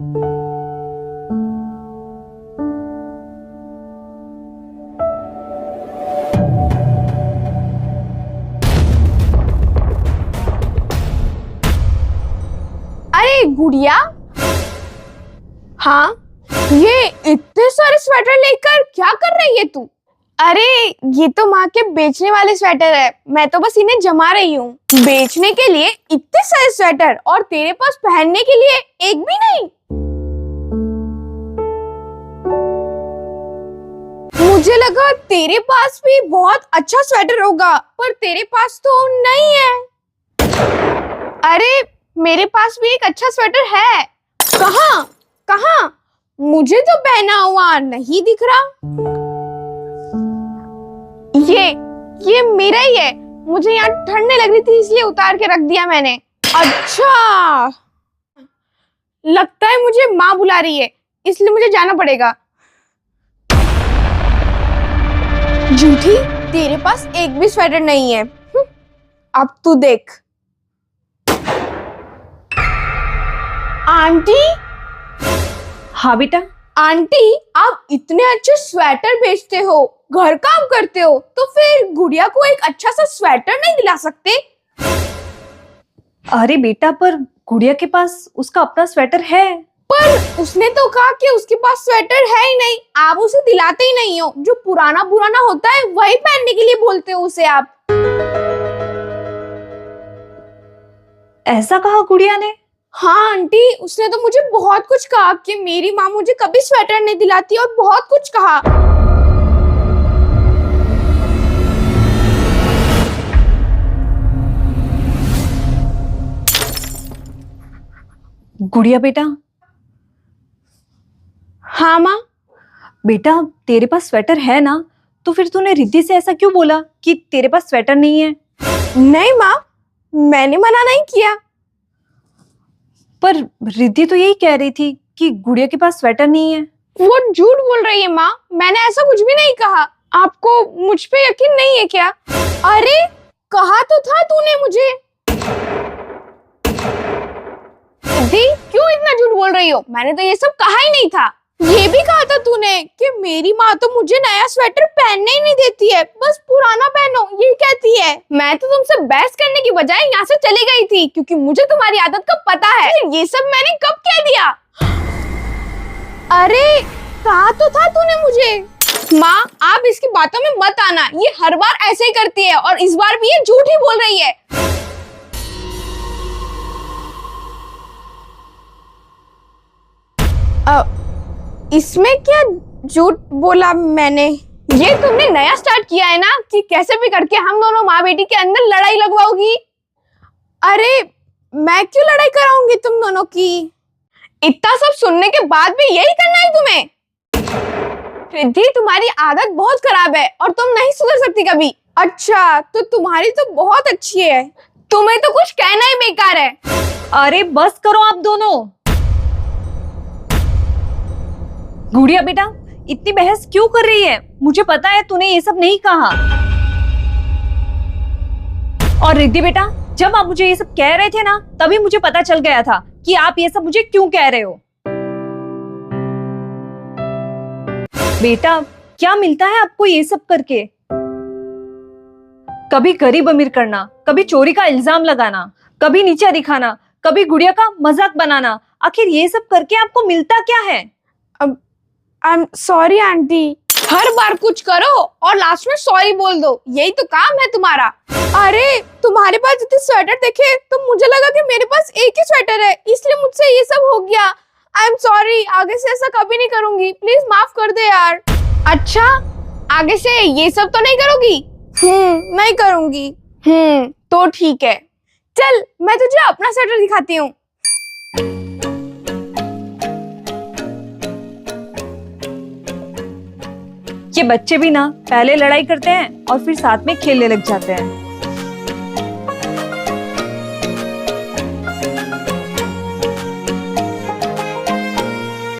अरे गुड़िया, हाँ, ये इतने सारे स्वेटर लेकर क्या कर रही है तू? अरे ये तो माँ के बेचने वाले स्वेटर है, मैं तो बस इन्हें जमा रही हूँ। बेचने के लिए इतने सारे स्वेटर और तेरे पास पहनने के लिए एक भी नहीं? मुझे लगा तेरे पास भी बहुत अच्छा स्वेटर होगा, पर तेरे पास तो नहीं है। अरे मेरे पास भी एक अच्छा स्वेटर है। कहाँ? कहाँ? मुझे तो पहना हुआ नहीं दिख रहा। ये मेरा ही है। मुझे यहाँ ठंड लग रही थी इसलिए उतार के रख दिया मैंने। अच्छा, लगता है मुझे माँ बुला रही है, इसलिए मुझे जाना पड़ेगा। झूठी, तेरे पास एक भी स्वेटर नहीं है। अब तू देख। आंटी? हाँ बेटा। आंटी, आप इतने अच्छे स्वेटर बेचते हो, घर काम करते हो, तो फिर गुड़िया को एक अच्छा सा स्वेटर नहीं दिला सकते? अरे बेटा, पर गुड़िया के पास उसका अपना स्वेटर है। पर उसने तो कहा कि उसके पास स्वेटर है ही नहीं। आप उसे दिलाते ही नहीं हो। जो पुराना पुराना होता है वही पहनने के लिए बोलते हो उसे आप। ऐसा कहा गुड़िया ने? हाँ आंटी, उसने तो मुझे बहुत कुछ कहा कि मेरी माँ मुझे कभी स्वेटर नहीं दिलाती और बहुत कुछ कहा। गुड़िया बेटा। हाँ माँ। बेटा, तेरे पास स्वेटर है ना, तो फिर तूने रिद्धि से ऐसा क्यों बोला कि तेरे पास स्वेटर नहीं है? नहीं माँ, मैंने मना नहीं किया। पर रिद्धि तो यही कह रही थी कि गुड़िया के पास स्वेटर नहीं है। वो झूठ बोल रही है माँ, मैंने ऐसा कुछ भी नहीं कहा। आपको मुझ पे यकीन नहीं है क्या? अरे कहा तो था तूने मुझे। रिद्धि, क्यों इतना झूठ बोल रही हो? मैंने तो ये सब कहा ही नहीं था। ये भी कहा था तूने कि मेरी माँ तो मुझे नया स्वेटर पहनने ही नहीं देती है, बस पुराना पहनो ये कहती है। मैं तो तुमसे बहस करने की बजाय यहाँ से चली गई थी, क्योंकि मुझे तुम्हारी आदत का पता है। ये सब मैंने कब कह दिया? अरे कहा तो था तूने मुझे। माँ, आप इसकी बातों में मत आना, ये हर बार ऐसे ही करती है और इस बार भी ये झूठ ही बोल रही है। इसमें क्या झूठ बोला मैंने? ये तुमने नया स्टार्ट किया है ना कि कैसे भी करके हम दोनों माँ बेटी के अंदर लड़ाई लगवाओगी। अरे मैं क्यों लड़ाई कराऊंगी तुम दोनों की? इतना सब सुनने के बाद भी यही करना है तुम्हें? रिद्धि, तुम्हारी आदत बहुत खराब है और तुम नहीं सुधर सकती कभी। अच्छा, तो तुम्हारी तो बहुत अच्छी है, तुम्हें तो कुछ कहना ही बेकार है। अरे बस करो आप दोनों। गुड़िया बेटा, इतनी बहस क्यों कर रही है? मुझे पता है तूने ये सब नहीं कहा। और रिद्धि बेटा, जब आप मुझे ये सब कह रहे थे ना, तभी मुझे पता चल गया था कि आप ये सब मुझे क्यों कह रहे हो। बेटा, क्या मिलता है आपको ये सब करके? कभी गरीब अमीर करना, कभी चोरी का इल्जाम लगाना, कभी नीचा दिखाना, कभी गुड़िया का मजाक बनाना। आखिर ये सब करके आपको मिलता क्या है? I am sorry aunty. हर बार कुछ करो और लास्ट में सॉरी बोल दो, यही तो काम है तुम्हारा। अरे तुम्हारे पास इतने स्वेटर देखे तो मुझे लगा कि मेरे पास एक ही स्वेटर है, इसलिए मुझसे ये सब हो गया। आई एम सॉरी, आगे से ऐसा कभी नहीं करूंगी, प्लीज माफ कर दे यार। अच्छा, आगे से ये सब तो नहीं करोगी? नहीं करूंगी। तो ठीक है, चल मैं तुझे अपना स्वेटर दिखाती हूँ। ये बच्चे भी ना पहले लड़ाई करते हैं और फिर साथ में खेलने लग जाते हैं।